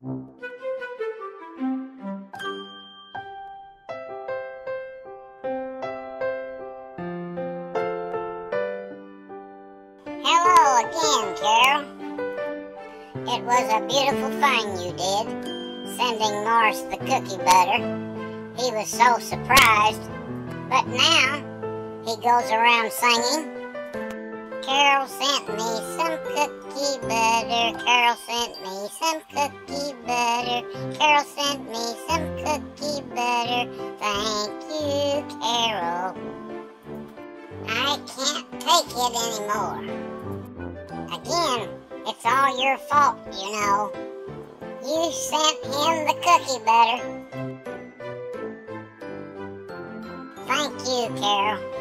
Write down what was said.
Hello again, Carol. It was a beautiful thing you did, sending Morris the cookie butter. He was so surprised, but now he goes around singing, Carol sent me some cookie butter, Carol sent me some cookie butter, Carol sent me some cookie butter, thank you, Carol. I can't take it anymore. Again, it's all your fault, you know. You sent him the cookie butter. Thank you, Carol.